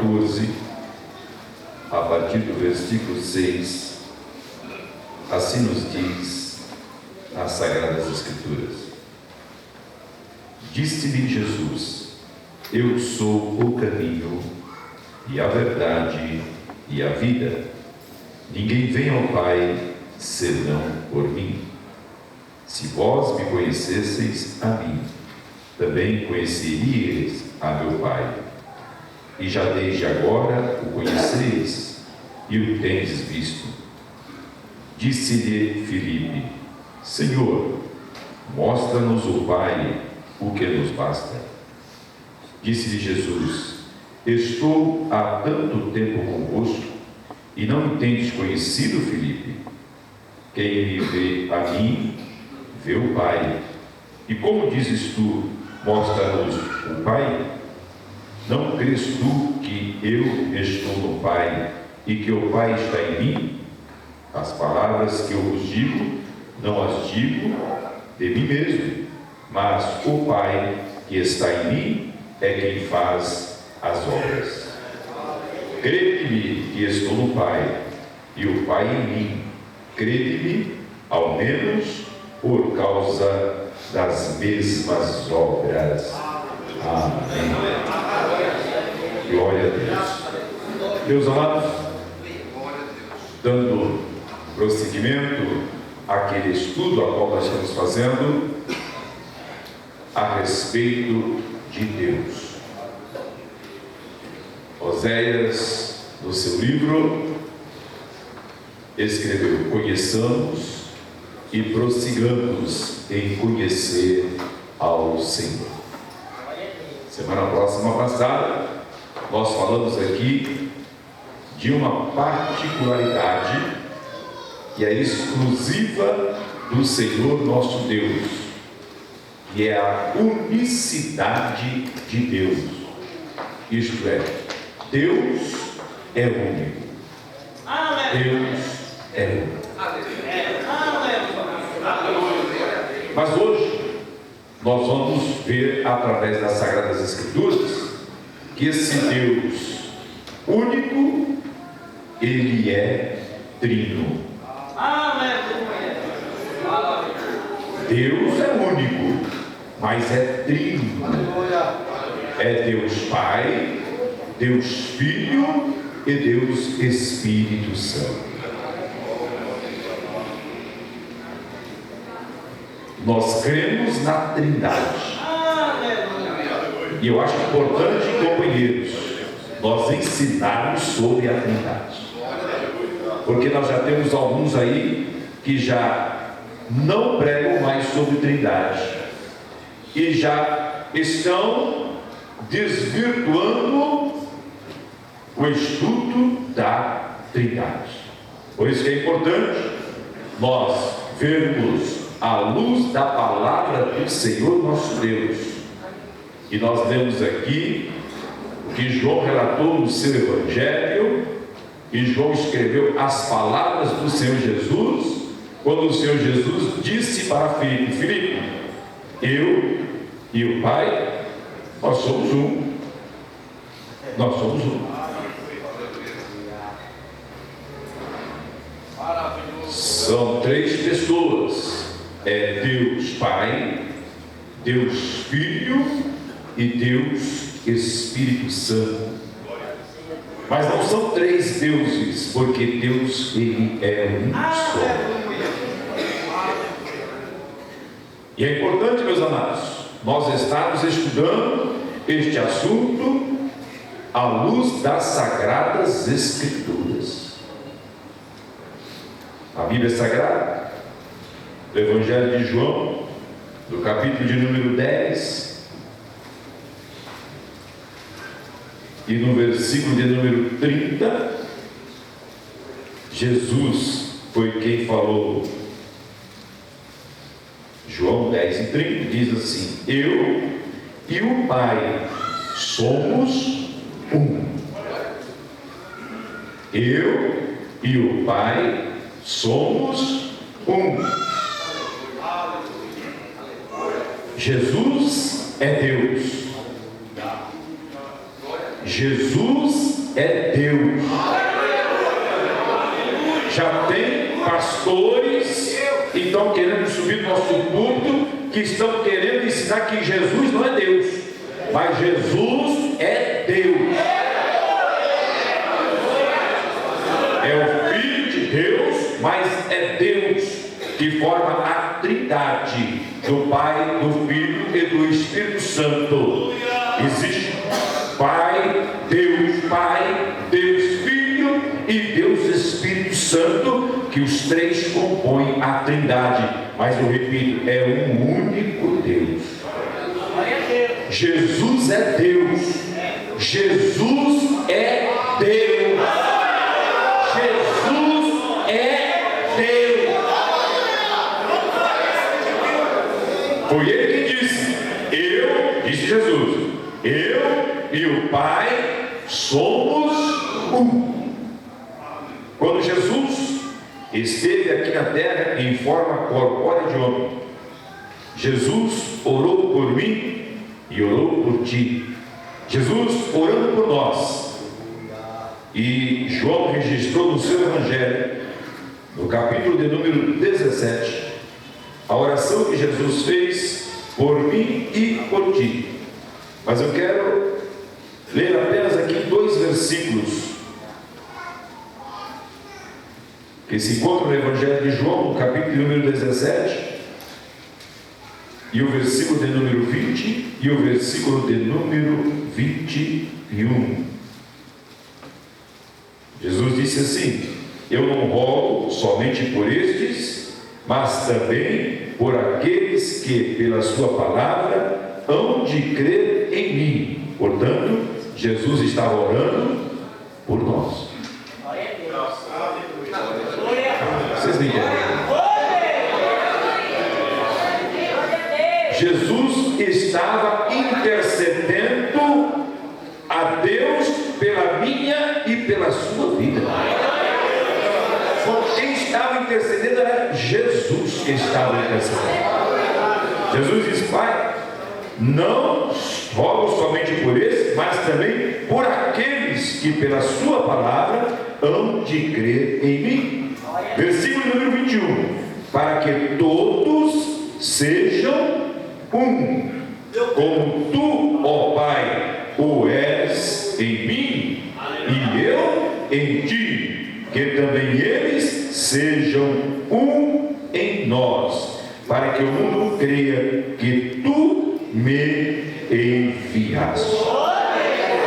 14, a partir do versículo 6, assim nos diz as Sagradas Escrituras. Disse-lhe Jesus: eu sou o caminho e a verdade e a vida. Ninguém vem ao Pai senão por mim. Se vós me conhecesseis a mim, também conheceríeis a meu Pai. E já desde agora o conheceis e o tendes visto. Disse-lhe Filipe: Senhor, mostra-nos o Pai, o que nos basta. Disse-lhe Jesus: estou há tanto tempo convosco e não me tendes conhecido, Filipe? Quem me vê a mim, vê o Pai. E como dizes tu: mostra-nos o Pai? Não crês tu que eu estou no Pai e que o Pai está em mim? As palavras que eu vos digo, não as digo de mim mesmo, mas o Pai que está em mim é quem faz as obras. Crede-me que estou no Pai e o Pai em mim. Crede-me, ao menos, por causa das mesmas obras. Amém. Glória a Deus. Meus amados, dando prosseguimento àquele estudo a qual nós estamos fazendo a respeito de Deus. Oséias, no seu livro, escreveu: conheçamos e prossigamos em conhecer ao Senhor. Semana próxima passada, nós falamos aqui de uma particularidade que é exclusiva do Senhor nosso Deus, que é a unicidade de Deus. Isto é, Deus é único. Deus é único. Mas hoje nós vamos ver através das Sagradas Escrituras que esse Deus único, ele é trino. Deus é único, mas é trino. É Deus Pai, Deus Filho e Deus Espírito Santo. Nós cremos na Trindade. E eu acho importante, companheiros, nós ensinarmos sobre a Trindade. Porque nós já temos alguns aí que já não pregam mais sobre Trindade e já estão desvirtuando o estudo da Trindade. Por isso que é importante nós vermos à luz da palavra do Senhor nosso Deus. E nós vemos aqui o que João relatou no seu Evangelho, e João escreveu as palavras do Senhor Jesus, quando o Senhor Jesus disse para Filipe: Filipe, eu e o Pai, nós somos um. Nós somos um. São três pessoas. É Deus Pai, Deus Filho e Deus Espírito Santo. Mas não são três deuses, porque Deus, ele é um só. E é importante, meus amados, nós estarmos estudando este assunto à luz das Sagradas Escrituras. A Bíblia Sagrada, do Evangelho de João, do capítulo de número 10, e no versículo de número 30, Jesus foi quem falou. João 10 e 30 diz assim: eu e o Pai somos um. Eu e o Pai somos um. Jesus é Deus. Jesus é Deus. Já tem pastores que estão querendo subir no nosso púlpito, que estão querendo ensinar que Jesus não é Deus, mas Jesus é Deus. É o Filho de Deus, mas é Deus, que forma a Trindade do Pai, do Filho e do Espírito Santo. Existe Pai, Deus Filho e Deus Espírito Santo, que os três compõem a Trindade. Mas eu repito, é um único Deus. Jesus é Deus. Jesus é Deus. Jesus é Deus. Foi ele que disse, disse Jesus, eu e o Pai somos um. Quando Jesus esteve aqui na terra em forma corpórea de homem, Jesus orou por mim e orou por ti. Jesus orando por nós. E João registrou no seu Evangelho, no capítulo de número 17, a oração que Jesus fez por mim e por ti. Mas eu quero ler apenas aqui 2 versículos que se encontram no Evangelho de João, no capítulo número 17, e o versículo de número 20 e o versículo de número 21. Jesus disse assim: eu não rogo somente por estes, mas também por aqueles que pela sua palavra hão de crer em mim. Portanto, Jesus estava orando por nós. Vocês me entendem? Jesus estava intercedendo a Deus pela minha e pela sua vida. Quem estava intercedendo era Jesus que estava intercedendo. Jesus disse: Pai, não rogo somente por esse, mas também por aqueles que pela sua palavra hão de crer em mim. Versículo número 21. Para que todos sejam um, como tu, ó Pai, o és em mim e eu em ti, que também eles sejam um em nós, para que o mundo creia que tu me enviaste.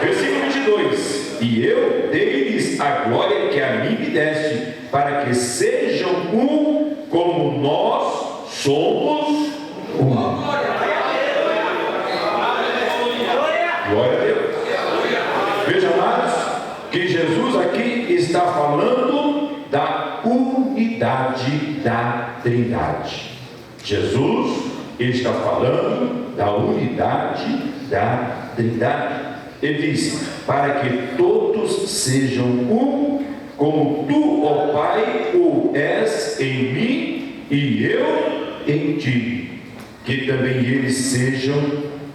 Versículo 22. E eu dei-lhes a glória que a mim me deste, para que sejam um como nós somos um. Glória a Deus. Veja, amados, que Jesus aqui está falando da unidade da Trindade. Jesus está falando da unidade da Trindade. Ele diz: para que todos sejam um, como tu, ó Pai, o és em mim e eu em ti, que também eles sejam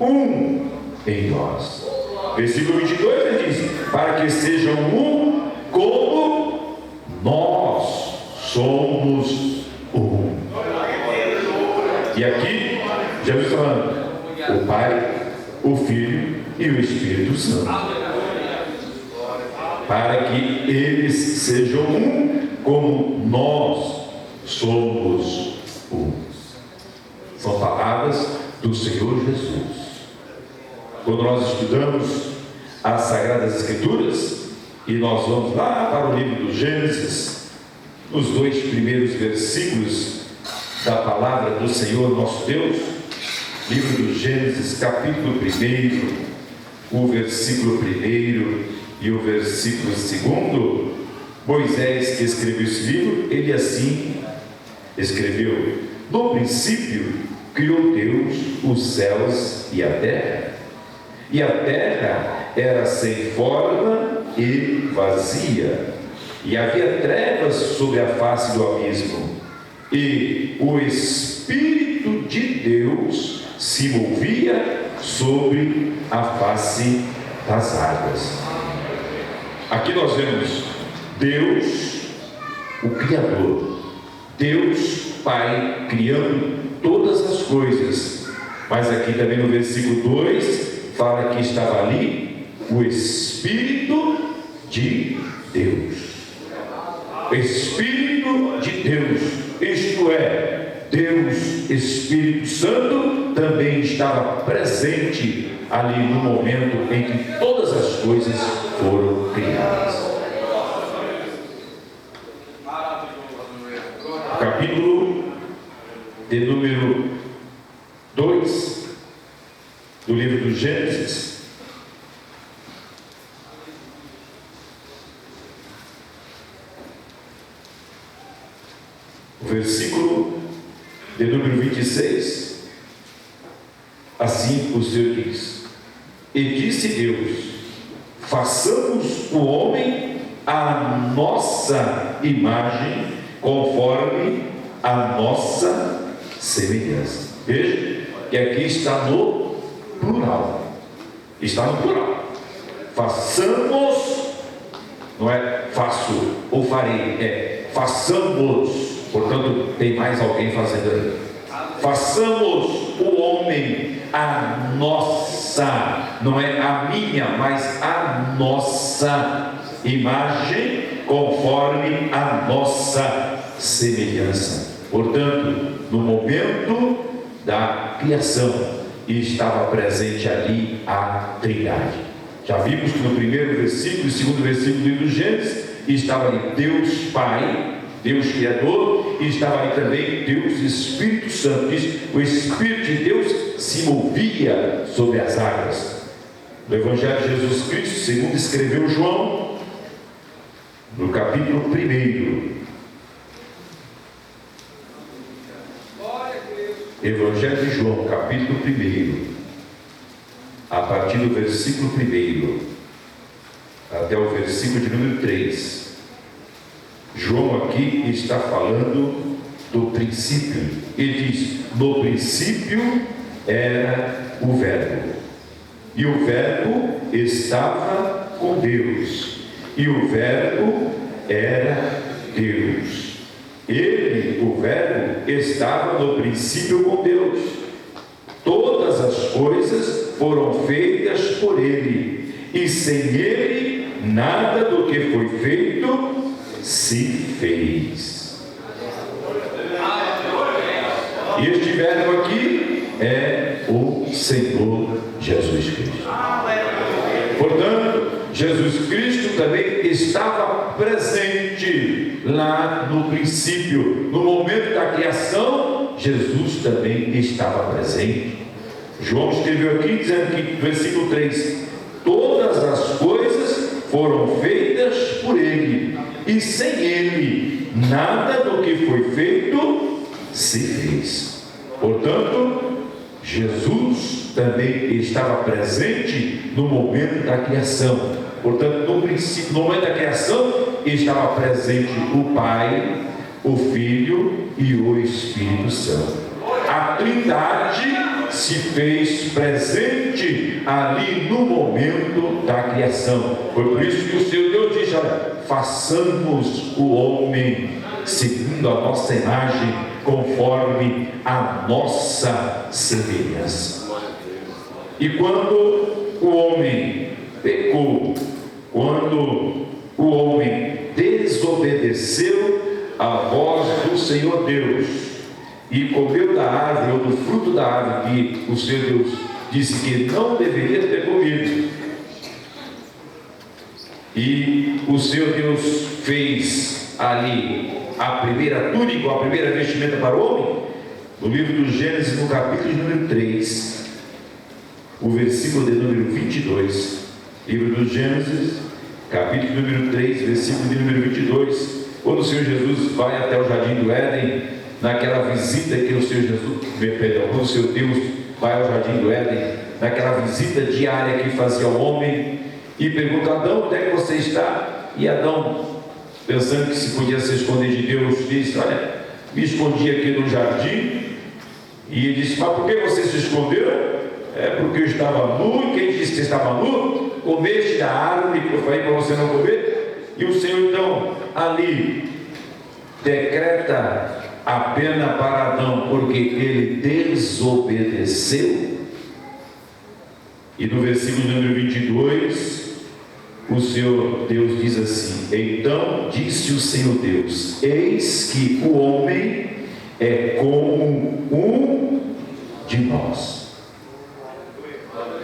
um em nós. Versículo 22 ele diz: para que sejam um como nós somos um. E aqui Jesus está falando o Pai, o Filho e o Espírito Santo, para que eles sejam um como nós somos um. São palavras do Senhor Jesus. Quando nós estudamos as Sagradas Escrituras e nós vamos lá para o livro do Gênesis, nos 2 primeiros versículos da palavra do Senhor nosso Deus, livro do Gênesis, capítulo 1, o versículo 1 e o versículo 2, Moisés, que escreveu esse livro, ele assim escreveu: no princípio criou Deus os céus e a terra era sem forma e vazia, e havia trevas sobre a face do abismo, e o Espírito de Deus se movia sobre a face das águas. Aqui nós vemos Deus, o Criador, Deus Pai criando todas as coisas. Mas aqui também no versículo 2 fala que estava ali o Espírito de Deus. O Espírito de Deus, isto é, Deus Espírito Santo também estava presente ali no momento em que todas as coisas foram criadas. Capítulo de número 2 do livro do Gênesis, o versículo de número 26, assim o Senhor diz: e disse Deus, façamos o homem à nossa imagem, conforme a nossa semelhança. Veja que aqui está no plural. Está no plural. Façamos, não é faço ou farei, é façamos. Portanto, tem mais alguém fazendo aí. Façamos o homem a nossa, não é a minha, mas a nossa imagem, conforme a nossa semelhança. Portanto, no momento da criação, estava presente ali a Trindade. Já vimos que no primeiro versículo e segundo versículo do livro do Gênesis estava ali Deus Pai, Deus Criador, e estava ali também Deus Espírito Santo. Diz, o Espírito de Deus se movia sobre as águas. No Evangelho de Jesus Cristo, segundo escreveu João, no capítulo 1, Evangelho de João, capítulo 1, a partir do versículo 1 até o versículo de número 3. João aqui está falando do princípio. Ele diz: no princípio era o Verbo, e o Verbo estava com Deus, e o Verbo era Deus. Ele, o Verbo, estava no princípio com Deus. Todas as coisas foram feitas por Ele, e sem Ele nada do que foi feito se fez. E este Verbo aqui é o Senhor Jesus Cristo. Portanto, Jesus Cristo também estava presente lá no princípio. No momento da criação, Jesus também estava presente. João escreveu aqui dizendo que, versículo 3: todas as coisas foram feitas por Ele, e sem Ele nada do que foi feito se fez. Portanto, Jesus também estava presente no momento da criação. Portanto, no princípio, no momento da criação, estava presente o Pai, o Filho e o Espírito Santo. A Trindade se fez presente ali no momento da criação. Foi por isso que o Senhor Deus disse: olha, façamos o homem segundo a nossa imagem, conforme a nossa semelhança. E quando o homem pecou, quando o homem desobedeceu a voz do Senhor Deus e comeu da árvore, ou do fruto da árvore que o Senhor Deus disse que não deveria ter comido, e o Senhor Deus fez ali a primeira túnica, a primeira vestimenta para o homem, no livro do Gênesis, no capítulo de número 3, o versículo de número 22, livro do Gênesis, capítulo número 3, versículo de número 22, quando o Senhor Jesus vai até o jardim do Éden, naquela visita que o Senhor Jesus, quando o Senhor Deus vai ao jardim do Éden, naquela visita diária que fazia ao homem, e pergunta: Adão, onde é que você está? E Adão, pensando que se podia se esconder de Deus, disse: olha, me escondi aqui no jardim. E ele disse: mas por que você se escondeu? É porque eu estava nu. E quem disse que estava nu? comeste da árvore que eu falei para você não comer? E o Senhor então ali decreta a pena para Adão, porque ele desobedeceu. E no versículo número 22, o Senhor Deus diz assim: então disse o Senhor Deus: eis que o homem é como um de nós.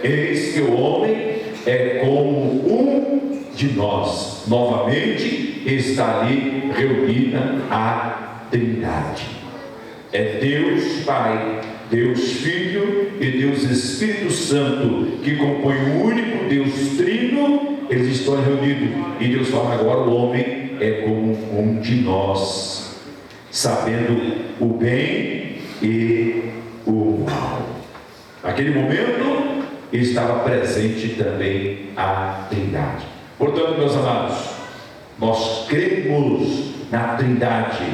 Eis que o homem é como um de nós. Novamente está ali reunida a Trindade. É Deus Pai, Deus Filho e Deus Espírito Santo, que compõe o único Deus Trino. Eles estão reunidos e Deus fala: agora o homem é como um de nós, sabendo o bem e o mal. Naquele momento estava presente também a Trindade. Portanto, meus amados, nós cremos na Trindade.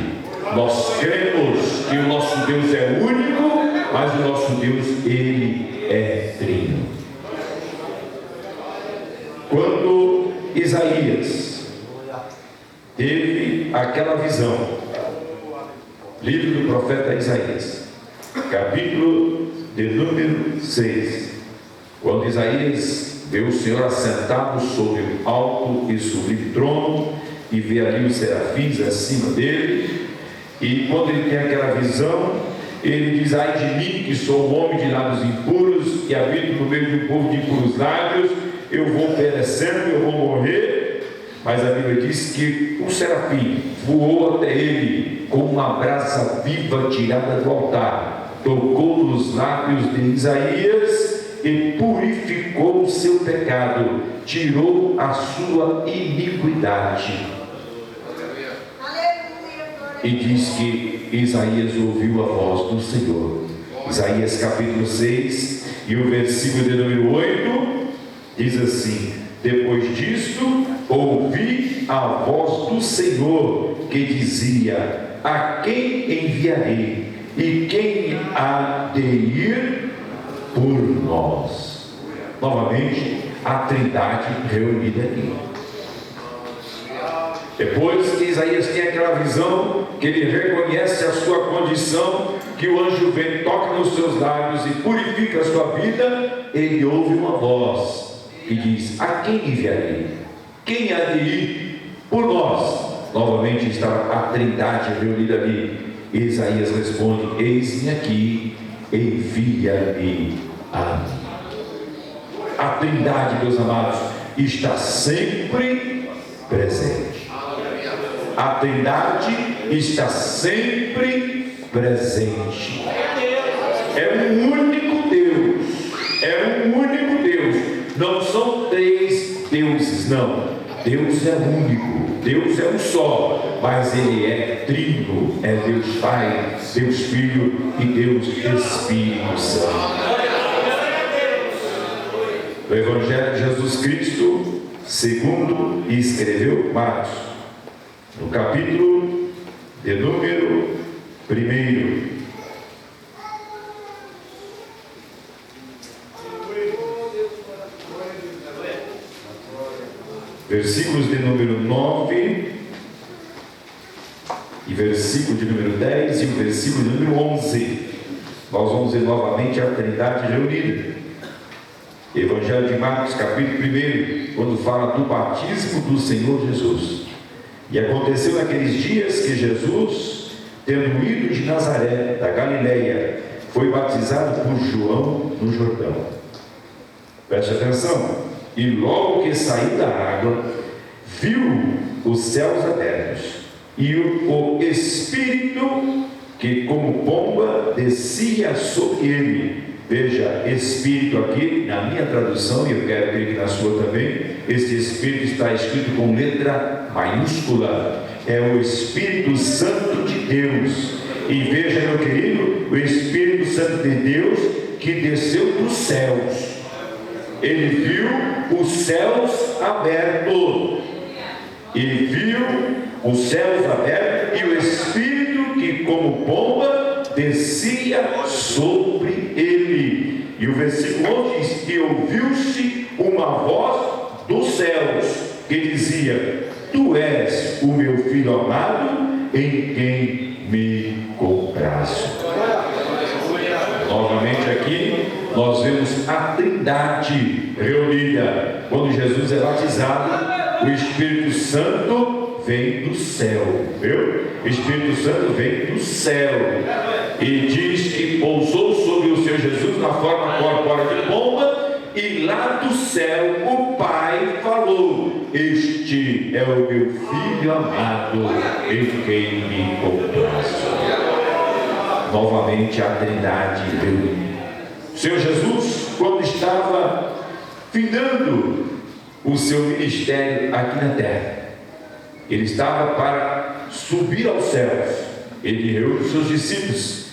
Nós cremos que o nosso Deus é único, mas o nosso Deus, Ele é trino. Quando Isaías teve aquela visão, livro do profeta Isaías, capítulo de número 6, quando Isaías vê o Senhor assentado sobre o alto e sublime trono, e vê ali os serafins acima dele, e quando ele tem aquela visão, ele diz: ai de mim, que sou um homem de lábios impuros e habito no meio de um povo de impuros lábios, eu vou perecendo, eu vou morrer. Mas a Bíblia diz que um serafim voou até ele com uma brasa viva tirada do altar, tocou nos lábios de Isaías e purificou o seu pecado, tirou a sua iniquidade. E diz que Isaías ouviu a voz do Senhor. Isaías capítulo 6 e o versículo de número 8 diz assim: depois disto ouvi a voz do Senhor que dizia: a quem enviarei e quem há de ir por nós? Novamente a Trindade reunida aqui. Depois que Isaías tem aquela visão, que ele reconhece a sua condição, que o anjo vem, toca nos seus lábios e purifica a sua vida, ele ouve uma voz que diz: a quem enviarei? Quem há de ir por nós? Novamente está a Trindade reunida ali. E Isaías responde: eis-me aqui, envia-me a mim. A Trindade, meus amados, está sempre presente. A Trindade está sempre presente. É um único Deus. É um único Deus. Não são três deuses, não. Deus é único. Deus é um só. Mas Ele é trino. É Deus Pai, Deus Filho e Deus Espírito Santo. O Evangelho de Jesus Cristo, segundo escreveu Marcos, no capítulo de número 1, versículos de número 9 e versículo de número 10 e o versículo de número 11. Nós vamos ver novamente a Trindade reunida. Evangelho de Marcos, capítulo 1, quando fala do batismo do Senhor Jesus. E aconteceu naqueles dias que Jesus, tendo ido de Nazaré, da Galileia, foi batizado por João no Jordão. Preste atenção. E logo que saiu da água, viu os céus abertos, e o Espírito, que como pomba descia sobre ele. Veja, Espírito aqui, na minha tradução, e eu quero crer que na sua também, esse Espírito está escrito com letra maiúscula. É o Espírito Santo de Deus. E veja, meu querido, o Espírito Santo de Deus que desceu dos céus. Ele viu os céus abertos. E viu os céus abertos e o Espírito que como pomba descia sobre ele. E o versículo 11 diz: e ouviu-se uma voz dos céus, que dizia: Tu és o meu filho amado, em quem me comprazo. Novamente aqui nós vemos a Trindade reunida. Quando Jesus é batizado, o Espírito Santo vem do céu, viu? O Espírito Santo vem do céu e diz que pousou sobre o Senhor Jesus na forma corpórea de pomba, e lá do céu o Pai falou: Este é o meu filho amado, em quem me comprazo. Novamente a Trindade reunida. O Senhor Jesus, quando estava findando o seu ministério aqui na terra, ele estava para subir aos céus. Ele reuniu os seus discípulos,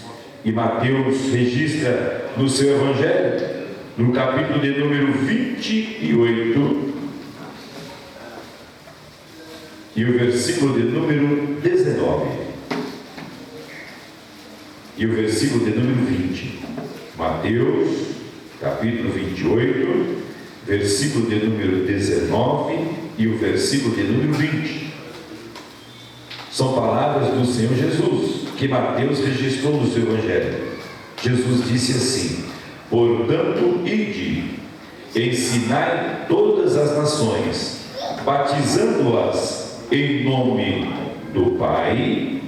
e Mateus registra no seu evangelho, no capítulo de número 28 e o versículo de número 19 e o versículo de número 20. Mateus, capítulo 28, versículo de número 19 e o versículo de número 20. São palavras do Senhor Jesus, que Mateus registrou no seu evangelho. Jesus disse assim: Portanto, ide, ensinai todas as nações, batizando-as em nome do Pai,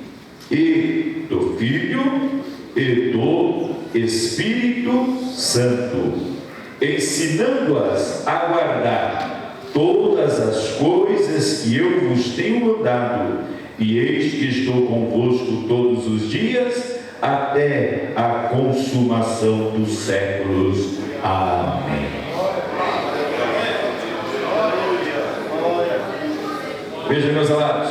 e do Filho, e do Espírito Santo, ensinando-as a guardar todas as coisas que eu vos tenho mandado, e eis que estou convosco todos os dias, até a consumação dos séculos. Amém. Vejam, meus amados,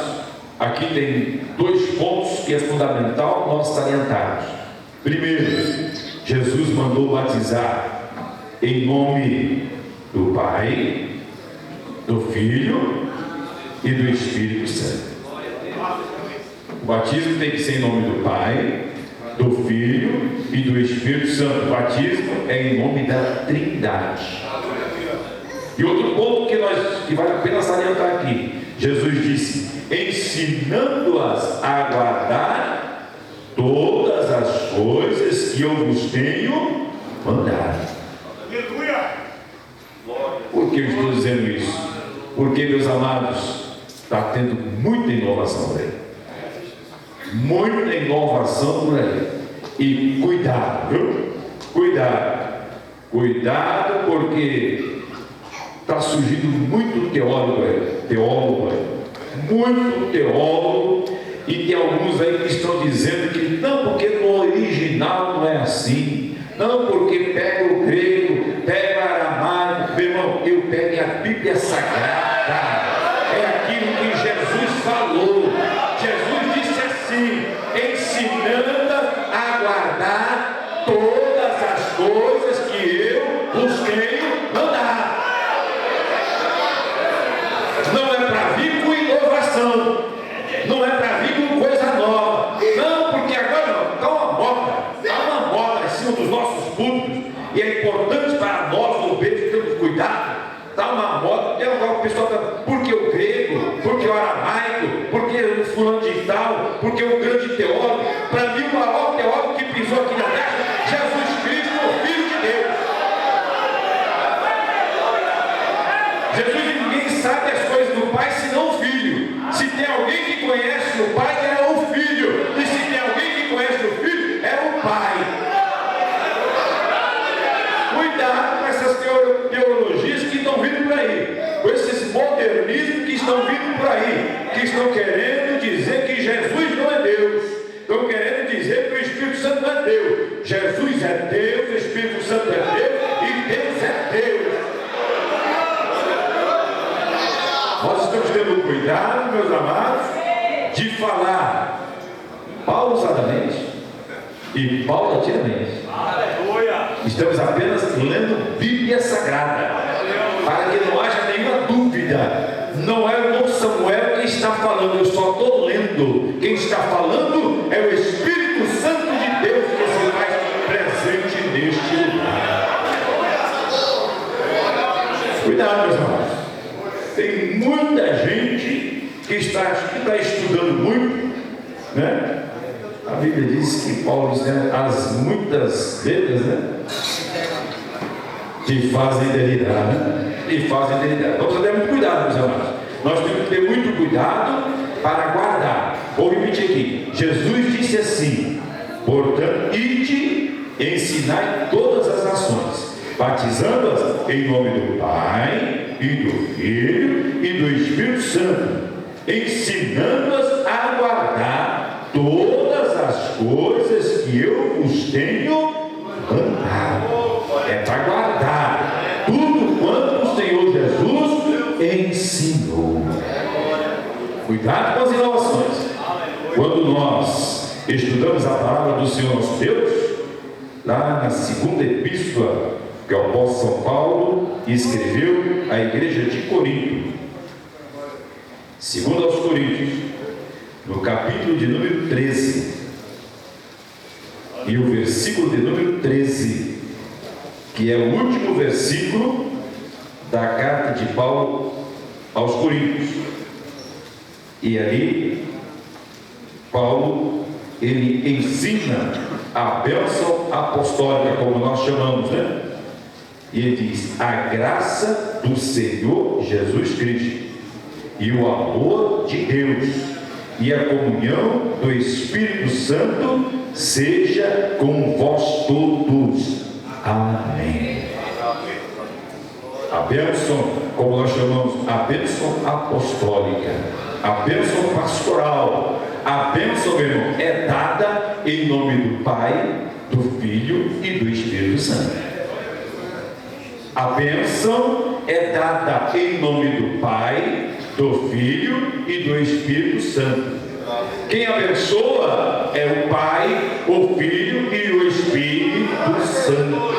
aqui tem dois pontos que é fundamental nós salientarmos. Primeiro, Jesus mandou batizar em nome do Pai, do Filho e do Espírito Santo. O batismo tem que ser em nome do Pai, do Filho e do Espírito Santo. O batismo é em nome da Trindade. E outro ponto que vale a pena salientar aqui: Jesus disse: ensinando-as a guardar todas as coisas que eu vos tenho mandado. Por que eu estou dizendo isso? Porque, meus amados, está tendo muita inovação por aí. Muita inovação por aí. E cuidado, viu? Cuidado. Cuidado, porque está surgindo muito teólogo aí. Muito teólogo. E tem alguns aí que estão dizendo que não, porque no original não é assim. Não, porque pega o grego, pega o aramaico. Meu irmão, eu pego a Bíblia Sagrada. É aquilo que Jesus falou. Jesus disse assim: ensinando a guardar todas as coisas que eu vos tenho mandado. Não é para vir com inovação, não é para vir com coisa nova. Não, porque agora está uma moda em cima dos nossos públicos, e é importante para nós, obreiros, termos cuidado. Está uma moda, tem agora o pessoal está, porque o grego, porque o aramaico, porque o fulano de tal, porque o grande teólogo. Para mim, o maior teólogo que pisou aqui na terra, Jesus Cristo, o Filho de Deus. Jesus, ninguém sabe as coisas do Pai senão o Filho. Se tem alguém que conhece o Pai, é o Filho. E se tem alguém que conhece o Filho, é o Pai. Cuidado com essas teologias que estão vindo por aí, com esses modernismos que estão vindo por aí, que estão querendo dizer que Jesus não é Deus, estão querendo dizer que o Espírito Santo não é Deus. Jesus é Deus, o Espírito Santo é Deus e Deus é Deus. Nós estamos tendo cuidado, meus amados, de falar pausadamente e paulatinamente. Estamos apenas lendo Bíblia Sagrada, para que não haja nenhuma dúvida. Não é o irmão Samuel quem está falando, eu só estou lendo. Quem está falando é o Espírito Santo de Deus que se faz presente neste lugar. Cuidado, meus amados. que está estudando muito, né? A Bíblia diz que Paulo diz, né, as muitas letras, né, te fazem delirar, né? E fazem delirar. Então, ter muito cuidado, meus amados. Nós temos que ter muito cuidado para guardar. Vou repetir aqui. Jesus disse assim: portanto, ide e ensinai todas as nações, batizando-as em nome do Pai e do Filho e do Espírito Santo, ensinando-as a guardar todas as coisas que eu vos tenho mandado. É para guardar tudo quanto o Senhor Jesus ensinou. Cuidado com as inovações. Quando nós estudamos a palavra do Senhor nosso Deus, lá na segunda epístola que o apóstolo São Paulo escreveu à igreja de Corinto, segundo aos Coríntios, no capítulo de número 13, e o versículo de número 13, que é o último versículo da carta de Paulo aos Coríntios. E ali Paulo, ele ensina a bênção apostólica, como nós chamamos, né? E ele diz: a graça do Senhor Jesus Cristo e o amor de Deus e a comunhão do Espírito Santo seja com vós todos. Amém. A bênção, como nós chamamos, a bênção apostólica, a bênção pastoral, a bênção, meu irmão, é dada em nome do Pai, do Filho e do Espírito Santo. A bênção é dada em nome do Pai, do Filho e do Espírito Santo. Quem abençoa é o Pai, o Filho e o Espírito Santo.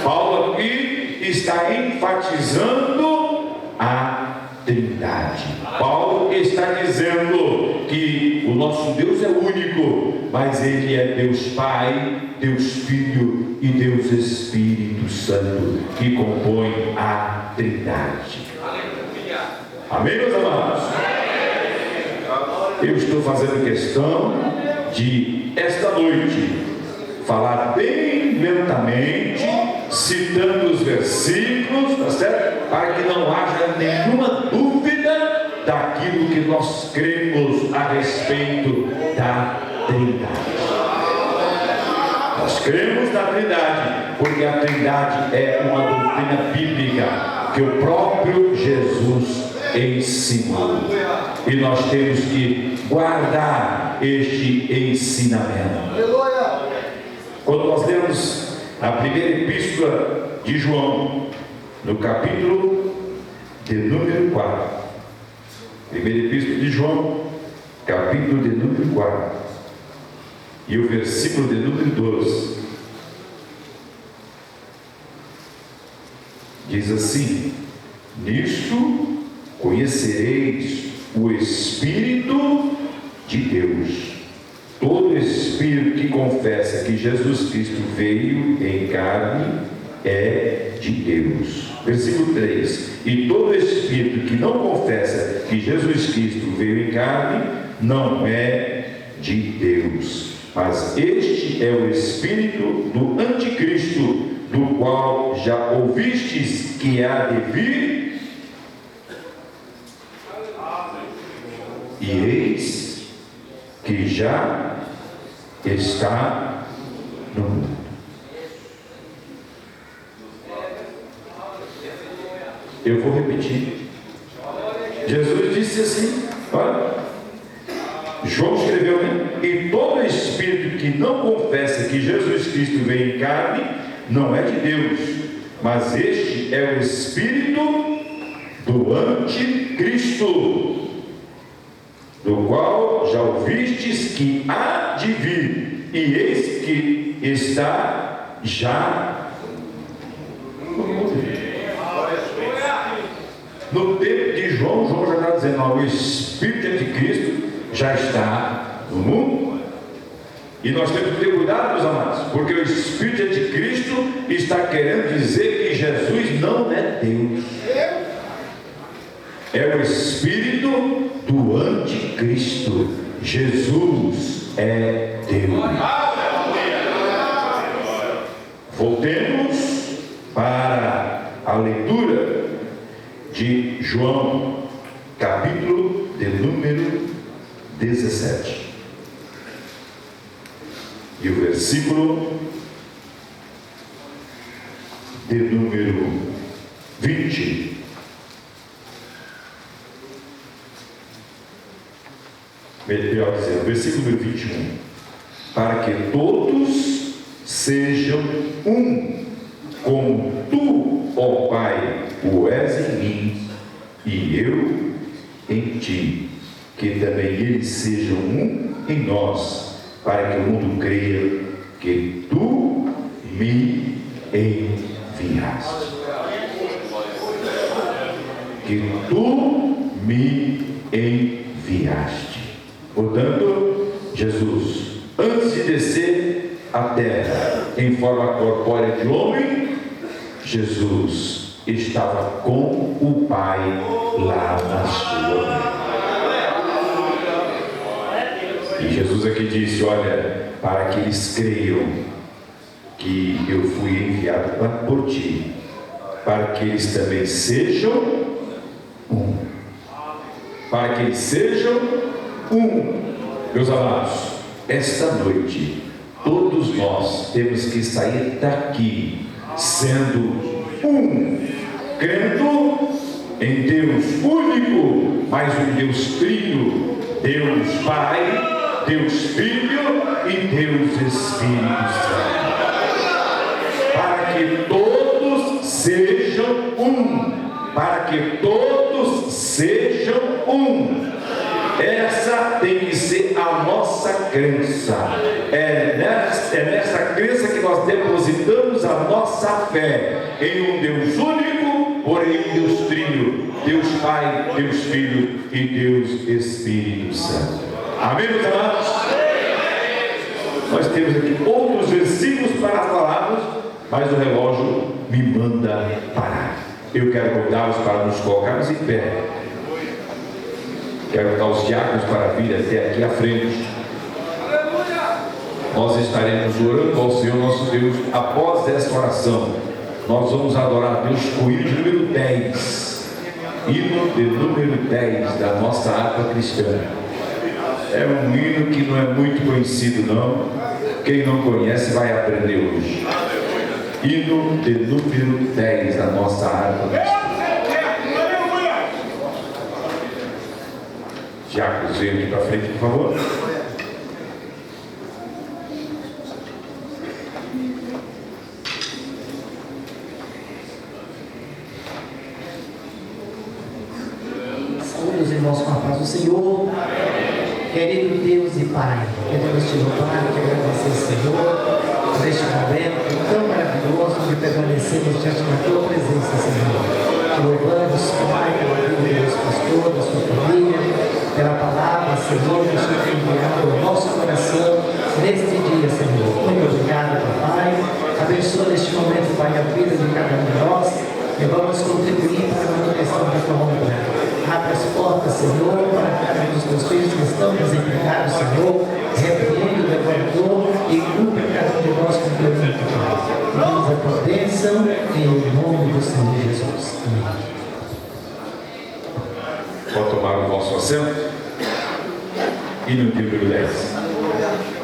Paulo aqui está enfatizando a Trindade. Paulo está dizendo que o nosso Deus é único, mas Ele é Deus Pai, Deus Filho e Deus Espírito Santo, que compõe a Trindade. Amém, meus amados? Eu estou fazendo questão de, esta noite, falar bem lentamente, citando os versículos, tá certo? Para que não haja nenhuma dúvida daquilo que nós cremos a respeito da Trindade. Nós cremos na Trindade, porque a Trindade é uma doutrina bíblica que o próprio Jesus ensinou. E nós temos que guardar este ensinamento. Quando nós lemos a primeira epístola de João, no capítulo de número 4, primeira epístola de João, capítulo de número 4, e o versículo de número 12, diz assim: nisto conhecereis o Espírito de Deus. Todo espírito que confessa que Jesus Cristo veio em carne é de Deus. Versículo 3: e todo espírito que não confessa que Jesus Cristo veio em carne não é de Deus, mas este é o espírito do anticristo, do qual já ouvistes que há de vir, e eis que já está no mundo. Eu vou repetir. Jesus disse assim, olha, João escreveu, né? E todo espírito que não confessa que Jesus Cristo veio em carne não é de Deus, mas este é o espírito do anticristo, do qual já ouvistes que há de vir, e eis que está já no mundo. No tempo de João, João já está dizendo, ó, o espírito de anticristo já está no mundo. E nós temos que ter cuidado, meus amados, porque o espírito de anticristo está querendo dizer que Jesus não é Deus. é o espírito do anticristo. Jesus é Deus. Voltemos para a leitura de João, capítulo de número 17. E o versículo de número 20. Melhor dizer, o versículo número 21. Para que todos sejam um, como tu, ó Pai, o és em mim, e eu em ti, que também eles sejam um em nós, para que o mundo creia que tu me enviaste. Que tu me enviaste. Portanto, Jesus, antes de descer à terra em forma corpórea de homem, Jesus estava com o Pai lá na sua. E Jesus aqui disse: olha, para que eles creiam que eu fui enviado por ti, para que eles também sejam um. Para que eles sejam um. Meus amados, esta noite, todos nós temos que sair daqui sendo um, crendo em Deus único, mas um Deus trino, Deus Pai, Deus Filho e Deus Espírito Santo, para que todos sejam um, para que todos sejam um. Essa tem que ser a nossa crença. É nessa crença que nós depositamos a nossa fé em um Deus único, porém um Deus trino, Deus Pai, Deus Filho e Deus Espírito Santo. Amém, meus amados? Nós temos aqui outros versículos para falarmos, mas o relógio me manda parar. Eu quero convidá-los para nos colocarmos em pé. Quero convidar os diáconos para vir até aqui à frente. Nós estaremos orando ao Senhor nosso Deus. Após essa oração, nós vamos adorar a Deus com o hino de número 10. Hino de número 10 da nossa harpa cristã. É um hino que não é muito conhecido, não. Quem não conhece vai aprender hoje. Hino de número 10 da nossa harpa cristã. Diáconos, venham aqui para frente, por favor. Saúde os irmãos com a paz do Senhor. Querido Deus e Pai, queremos te louvar, te agradecer, Senhor, por este momento tão maravilhoso de permanecermos diante da tua presença, Senhor. Te louvamos, Pai, pela vida dos pastores, da sua família, pela palavra, Senhor, que o Senhor tem enviado ao nosso coração neste dia, Senhor. Muito obrigado, Pai. Abençoa neste momento, Pai, a vida de cada um de nós e vamos contribuir para a manutenção da tua obra. Abre as portas, Senhor, para cada um dos teus filhos que estão desempregados, Senhor. Repreende o devorador e cumpre cada um de nós com teu nome, Pai. Pedimos a tua bênção em nome do Senhor Jesus. Amém. Pode tomar o vosso assento. Hino de número 10.